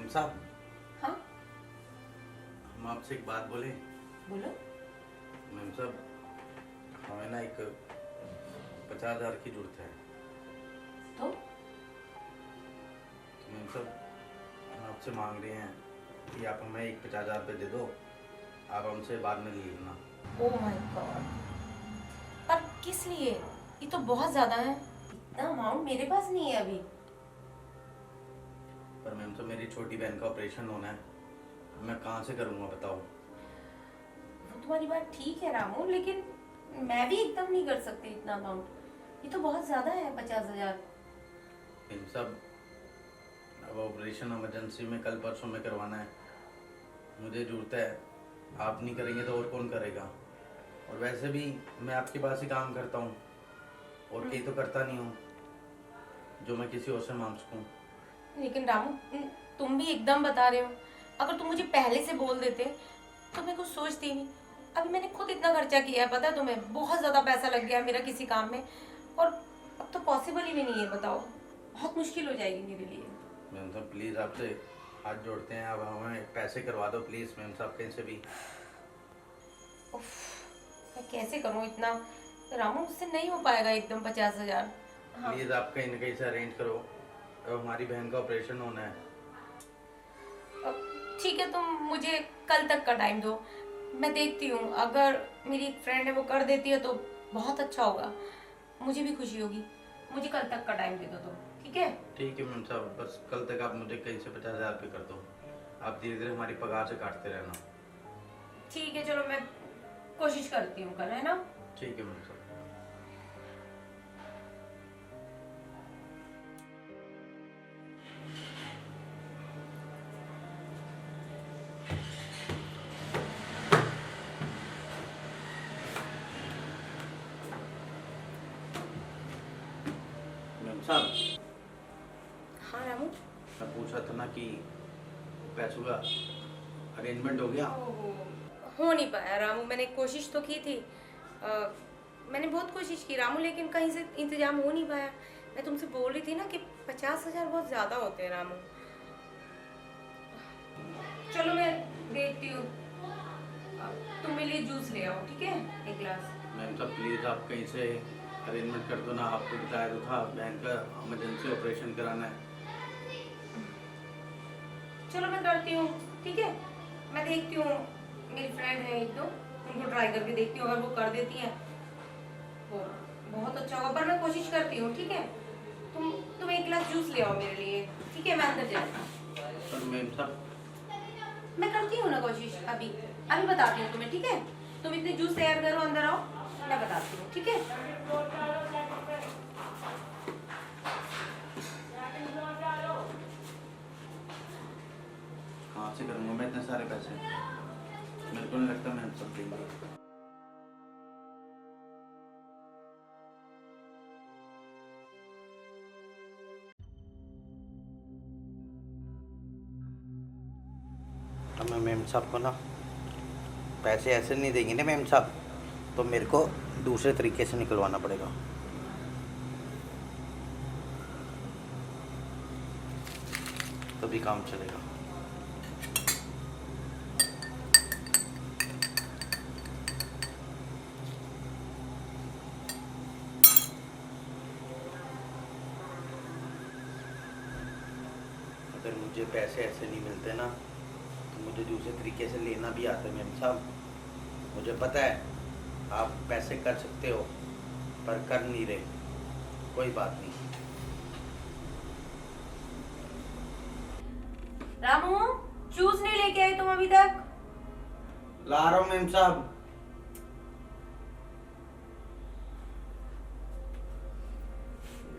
Ma'am साहब, हाँ हम आपसे एक बात बोले। बोलो। मैम साहब, हमें ना एक 50,000 की जरूरत है। तो मैम साहब, हम आपसे मांग रहे हैं कि आप हमें एक 50,000 रुपये दे दो। आप हमसे बाद में ले लेना। ओह माय गॉड, पर किस लिए? ये तो बहुत ज्यादा है। इतना अमाउंट मेरे पास नहीं है अभी। पर मैम साहब, मेरी छोटी बहन का ऑपरेशन होना है, मैं कहाँ से करूँगा बताओ। वो तुम्हारी बात ठीक है रामू, लेकिन मैं भी एकदम नहीं कर सकती इतना अमाउंट। ये तो बहुत ज्यादा है 50,000। मैम साहब, अब ऑपरेशन इमरजेंसी में कल परसों में करवाना है, मुझे ज़रूरत है। आप नहीं करेंगे तो और कौन करेगा? और वैसे भी मैं आपके पास ही काम करता हूँ और कहीं तो करता नहीं हूँ जो मैं किसी और से मांग सकूँ। लेकिन रामू, तुम भी एकदम बता रहे हो। अगर तुम मुझे पहले से बोल देते तो मैं कुछ सोचती नहीं। अभी मैंने खुद इतना खर्चा किया है, पता है तुम्हें? बहुत ज्यादा पैसा लग गया मेरा किसी काम में, और अब तो पॉसिबल ही भी नहीं है। बताओ, बहुत मुश्किल हो जाएगी मेरे लिए। मैम साहब प्लीज़ आपसे हाथ जोड़ते हैं, अब हमें पैसे करवा दो प्लीज़ मैम साहब, कहीं से भी। उफ, मैं कैसे करूं इतना? रामू, मुझसे नहीं हो पाएगा एकदम 50,000। हाँ प्लीज़ आप कहीं ना कहीं से अरेंज करो, अब हमारी बहन का ऑपरेशन होना है। ठीक है, तुम मुझे कल तक का टाइम दो। मैं देखती हूँ, अगर मेरी एक फ्रेंड है वो कर देती है तो बहुत अच्छा होगा, मुझे भी खुशी होगी। मुझे कल तक का टाइम दे दो तुम, ठीक है? ठीक है मैम साहब, बस कल तक आप मुझे कहीं से 50,000 रुपये कर दो। आप धीरे धीरे हमारी पगार से काटते रहना। ठीक है, चलो मैं कोशिश करती हूँ कल, है ना? ठीक है मैम साहब। मैम साहब, हाँ रामू। मैं पूछा था ना कि पैसों का अरेंजमेंट हो गया? हो नहीं पाया रामू, मैंने कोशिश तो की थी। मैंने बहुत कोशिश की रामू, लेकिन कहीं से इंतजाम हो नहीं पाया। मैं तुमसे बोल रही थी ना कि 50,000 बहुत ज्यादा होते हैं रामू। चलो मैं देखती हूँ, तुम मेरे लिए जूस ले आओ, ठीक है? एक गिलास। मैम साहब प्लीज़ आप कहीं से अरेंजमेंट कर दो ना, आपको बताया तो था बहन का इमरजेंसी ऑपरेशन कराना है। चलो मैं करती हूँ, ठीक है? मैं देखती हूँ, मेरी फ्रेंड है एक दो, उनको ट्राई करके देखती हूँ। अगर वो कर देती हैं वो बहुत अच्छा होगा, पर मैं कोशिश करती हूँ, ठीक है? तुम एक गिलास जूस ले आओ मेरे लिए, ठीक है? मैं अंदर जाती हूँ। पर मैम साहब, मैं करती हूँ ना कोशिश, अभी अभी बताती हूँ तुम्हें, ठीक है? तुम इतने जूस तैयार करो, अंदर आओ, मैं बताती हूँ, ठीक है? कहाँ से करूँगा मैं इतने सारे पैसे? मेरे को नहीं लगता मैम साहब देंगे। अब मैं मैम साहब को ना पैसे ऐसे नहीं देंगे ना मैम साहब, तो मेरे को दूसरे तरीके से निकलवाना पड़ेगा। तभी काम चलेगा। अगर मुझे पैसे ऐसे नहीं मिलते ना तो मुझे दूसरे तरीके से लेना भी आता है मैम साहब। मुझे पता है आप पैसे कर सकते हो पर कर नहीं रहे, कोई बात नहीं। रामू, जूस नहीं लेके आई तुम अभी तक? ला रहा हूँ मैम साहब।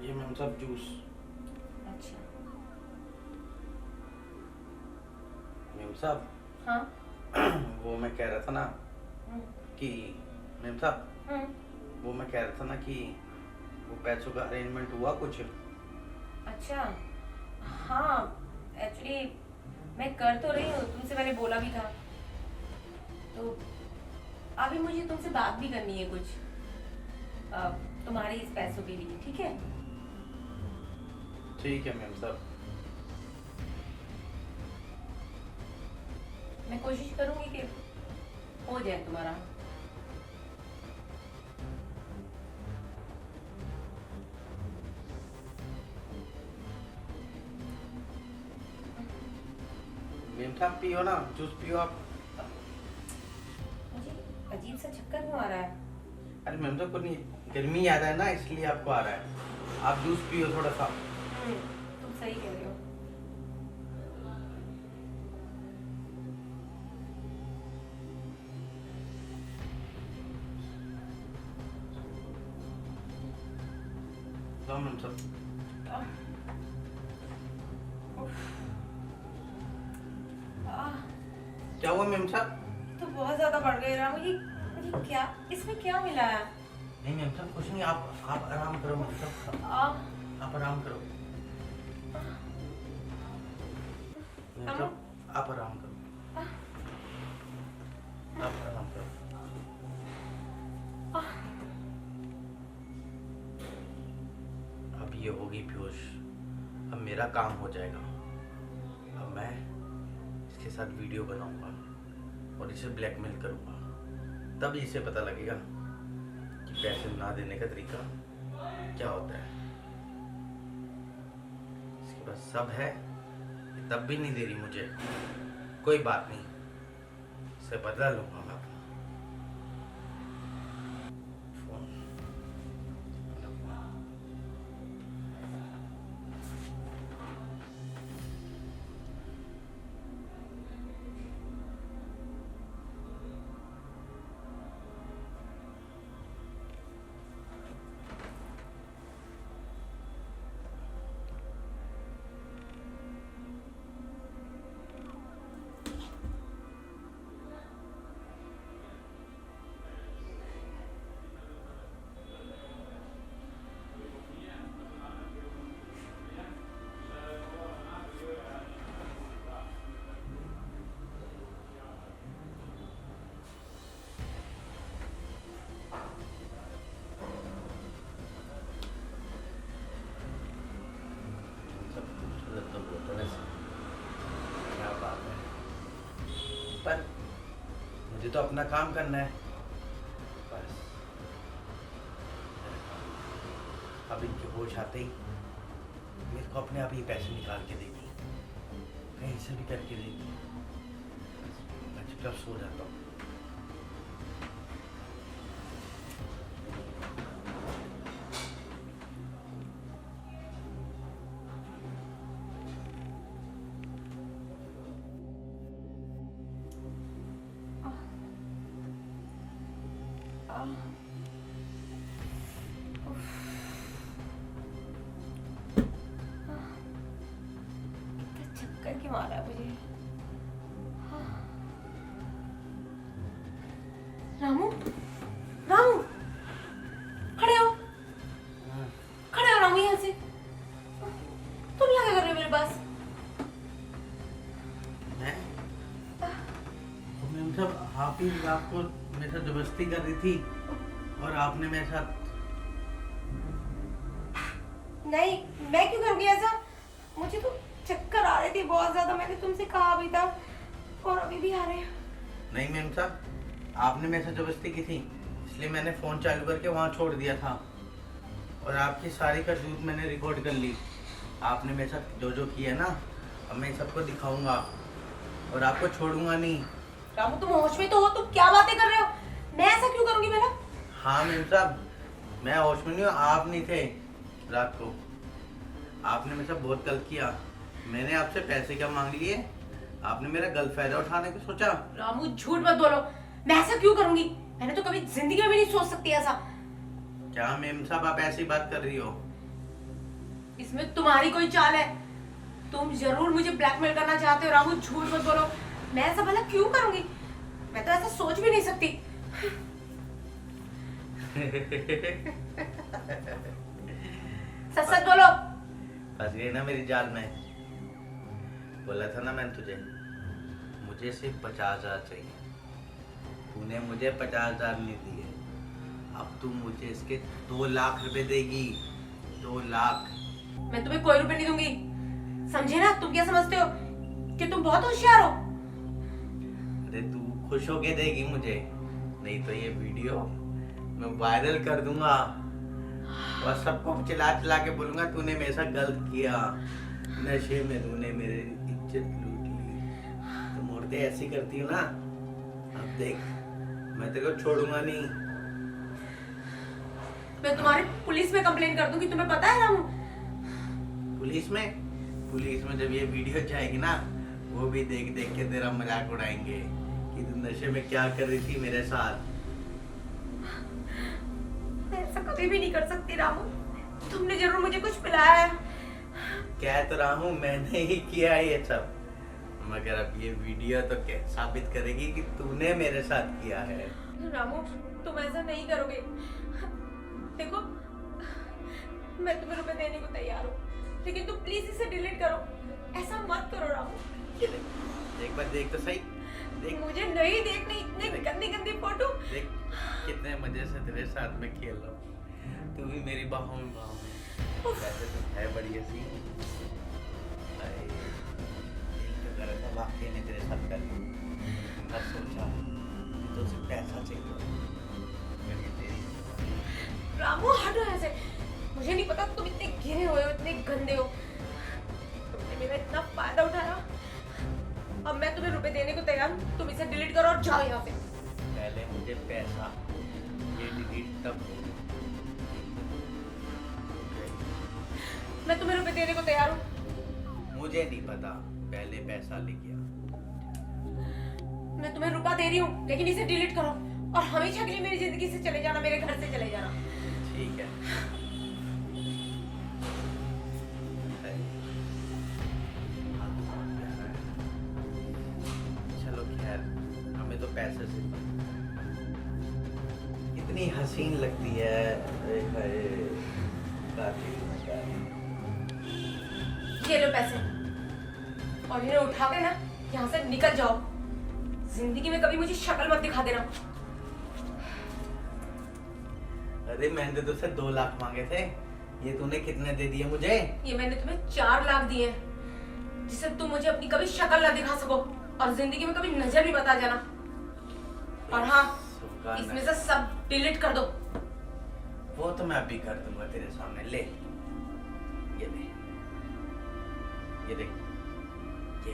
ये मैम साहब जूस। अच्छा। मैम साहब हाँ। वो मैं कह रहा था ना हम्म, कि मैम साहब हम्म, वो मैं कह रहा था ना कि वो पैसों का अरेंजमेंट हुआ कुछ? अच्छा। हाँ, एक्चुअली मैं कर तो रही हूँ, तुमसे मैंने बोला भी था। तो अभी मुझे तुमसे बात भी करनी है कुछ, तुम्हारे इस पैसों के लिए, ठीक है? ठीक है मैम साहब। कोशिश करूंगी कि हो जाए तुम्हारा। मेम साहब पियो ना, जूस पियो आप। मुझे अजीब सा चक्कर क्यों आ रहा है? अरे मेम साहब को नहीं, गर्मी आ रहा है ना इसलिए आपको आ रहा है। आप जूस पियो थोड़ा सा। तुम सही कह रहे हो। लो मेम साहब। क्या हुआ मेम साहब? तो बहुत ज्यादा बढ़ गए रामू। ये क्या, इसमें क्या मिला है? नहीं मेम साहब कुछ नहीं, आप आराम करो मेम साहब, आप आराम करो। मेम साहब आप आराम करो, आप आराम करो। अब ये होगी बेहोश, अब मेरा काम हो जाएगा। अब मैं इसके साथ वीडियो बनाऊंगा और इसे ब्लैकमेल करूंगा, तब इसे पता लगेगा कि पैसे ना देने का तरीका क्या होता है। इसके पास सब है, तब भी नहीं दे रही मुझे। कोई बात नहीं, इसे बदला लूंगा मैं अपना। फोन क्या बात है, पर मुझे तो अपना काम करना है बस। अब इनके होश आते ही मेरे को अपने आप ही पैसे निकाल के देगी, कहीं से भी करके देगी। मैं चुपचाप सो जाता हूँ। चक्कर क्यों आ रहा है मुझे? रामू, रामू, खड़े हो, खड़े हो रामू यहाँ से। तुम यहाँ क्या कर रहे हो मेरे पास? मैं मैम साहब आप ही आपको मेरे साथ जबरदस्ती कर रही थी और आपने मेरे साथ। नहीं, मैं क्यों करूँगी ऐसा? मुझे तो चक्कर आ रहे थे बहुत ज्यादा, मैंने तुमसे कहा भी था और अभी भी आ रहे हैं। नहीं मैम साहब, आपने मेरे साथ जबरदस्ती की थी, इसलिए मैंने फ़ोन चालू करके वहाँ छोड़ दिया था और आपकी सारी करतूत मैंने रिकॉर्ड कर ली। आपने मेरे साथ जो जो किया ना, अब मैं सबको दिखाऊंगा और आपको छोड़ूंगा नहीं। रामू तुम होश में तो हो? तुम क्या बातें कर रहे हो? मैं ऐसा क्यों करूँगी मैडम? हाँ मैम साहब, मैं होश में नहीं हूँ, आप नहीं थे रात को। आपने मेरे साथ बहुत गलत किया। मैंने आपसे पैसे क्या मांग लिए, आपने मेरा गलत फायदा उठाने का सोचा। रामू झूठ मत बोलो, मैं ऐसा क्यों करूंगी? मैंने तो कभी जिंदगी में भी नहीं सोच सकती ऐसा। क्या मैम साहब आप ऐसी बात कर रही हो? इसमें तुम्हारी कोई चाल है, तुम जरूर मुझे ब्लैकमेल करना चाहते हो। रामू झूठ मत बोलो, मैं ऐसा भला क्यों करूंगी? मैं तो ऐसा सोच भी नहीं सकती। सच सच बोलो। फंस गई ना मेरी जाल में। बोला था ना मैंने तुझे, मुझे सिर्फ 50,000 चाहिए। तूने मुझे 50,000 नहीं दिए, अब तू मुझे इसके 2 लाख रुपए देगी। 2 लाख। मैं तुम्हें कोई रुपए नहीं दूंगी, समझे ना? तुम क्या समझते हो कि तुम बहुत होशियार हो? अरे तू खुश होके देगी मुझे, नहीं तो ये वीडियो मैं वायरल कर दूंगा और सबको चिल्ला चिल्ला के बोलूंगा तूने मेरे साथ गलत किया, नशे में तूने मेरी इज्जत लूट ली। तुम औरतें ऐसी करती हो ना, अब देख मैं तेरे को छोड़ूंगा नहीं। मैं तुम्हारी पुलिस में कंप्लेन कर दूंगी, तुम्हें पता है रामू? पुलिस में जब ये वीडियो जाएगी ना, वो भी देख देख के तेरा मजाक उड़ाएंगे कि तू नशे में क्या कर रही थी मेरे साथ। मैं ऐसा कभी भी नहीं कर सकती रामू, तुमने जरूर मुझे कुछ पिलाया है। कह तो रहा हूँ मैंने ही किया है ये सब, मगर अब ये वीडियो तो क्या साबित करेगी कि तूने मेरे साथ किया है। रामू तुम ऐसा नहीं करोगे। देखो मैं तुम्हें रुपए देने को तैयार हूँ, लेकिन तुम प्लीज इसे डिलीट करो। ऐसा मत करो रामू। एक बार देख तो सही, देख। मुझे नहीं देखनी इतनी गंदी गंदी फोटो। देख कितने मजे से तेरे साथ में खेल रहा हूँ, तू भी मेरी बाहों में वैसे तो है बड़ी ऐसी। वाकई ने तेरे साथ कर लिया, सोचा तो उसे पैसा चाहिए। रामू हटो ऐसे, मुझे नहीं पता तुम इतने गिरे हुए हो, इतने गंदे हो। तुमने मेरा इतना फायदा उठाया, अब मैं तुम्हें रुपए देने को तैयार हूँ। तुम इसे डिलीट करो और जाओ यहाँ से। पहले मुझे पैसा, ये डिलीट तब। मैं तुम्हें रुपए देने को तैयार हूँ। मुझे नहीं पता, पहले पैसा लेके आ। मैं तुम्हें रुपया दे रही हूँ, लेकिन इसे डिलीट करो और हमेशा के लिए मेरी जिंदगी से चले जाना, मेरे घर से चले जाना। ठीक है। चलो खैर, हमें तो पैसे से इतनी हसीन लगती है। ये लो पैसे और इन्हें उठा के ना यहाँ से निकल जाओ। जिंदगी में कभी मुझे शक्ल मत दिखा देना। अरे मैंने तो सिर्फ 2 लाख मांगे थे, ये तूने कितने दे दिए मुझे? ये मैंने तुम्हें 4 लाख दिए हैं, जिससे तुम मुझे अपनी कभी शक्ल ना दिखा सको और जिंदगी में कभी नजर भी बता जाना। और हाँ, इसमें से सब डिलीट कर दो। वो तो मैं अभी कर दूंगा तेरे सामने। ले, ये ले, ये देख, ये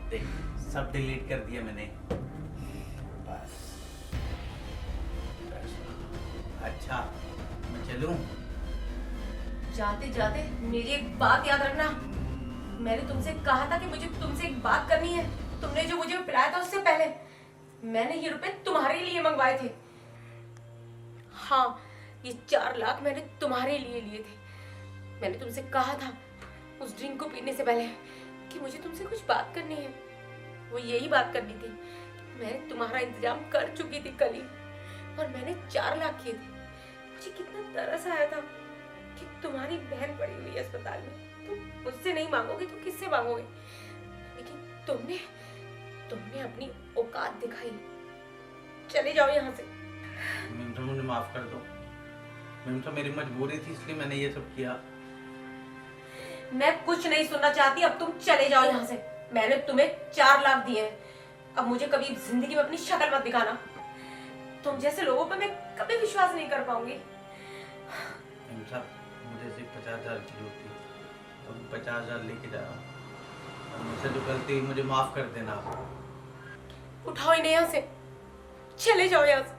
देख, सब डिलीट कर दिया मैंने। बस। अच्छा मैं चलूं? जाते जाते मेरी एक बात याद रखना। मैंने तुमसे कहा था कि मुझे तुमसे एक बात करनी है। तुमने जो मुझे पिलाया था उससे पहले मैंने ये रुपए तुम्हारे लिए मंगवाए थे। हाँ, ये 4 लाख मैंने तुम्हारे लिए लिए थे। मैंने तुमसे कहा था उस ड्रिंक को पीने से पहले कि मुझे तुमसे कुछ बात करनी है। वो यही बात करनी थी। मैं तुम्हारा इंतजाम कर चुकी थी कल ही, और मैंने 4 लाख किए थे। मुझे कितना तरस आया था कि तुम्हारी बहन पड़ी हुई है अस्पताल में, तुम मुझसे नहीं मांगोगे तो किससे मांगोगे? लेकिन तुमने अपनी औकात दिखाई। चले जाओ यहाँ से। तो मुझे माफ कर दो। तो मेरी मजबूरी थी, इसलिए मैंने ये सब किया। मैं कुछ नहीं सुनना चाहती, अब तुम चले जाओ यहाँ से। मैंने तुम्हें 4 लाख दिए हैं, अब मुझे कभी जिंदगी में अपनी शक्ल मत दिखाना। तुम जैसे लोगों पर मैं कभी विश्वास नहीं कर पाऊंगी। मुझे सिर्फ 50,000 की जरूरत थी, तो 50,000 लेके जा। मुझसे जो गलती हुई मुझे माफ कर देना। उठाओ इन्हें यहाँ से, चले जाओ यहाँ से,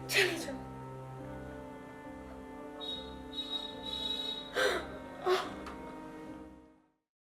चले जाओ।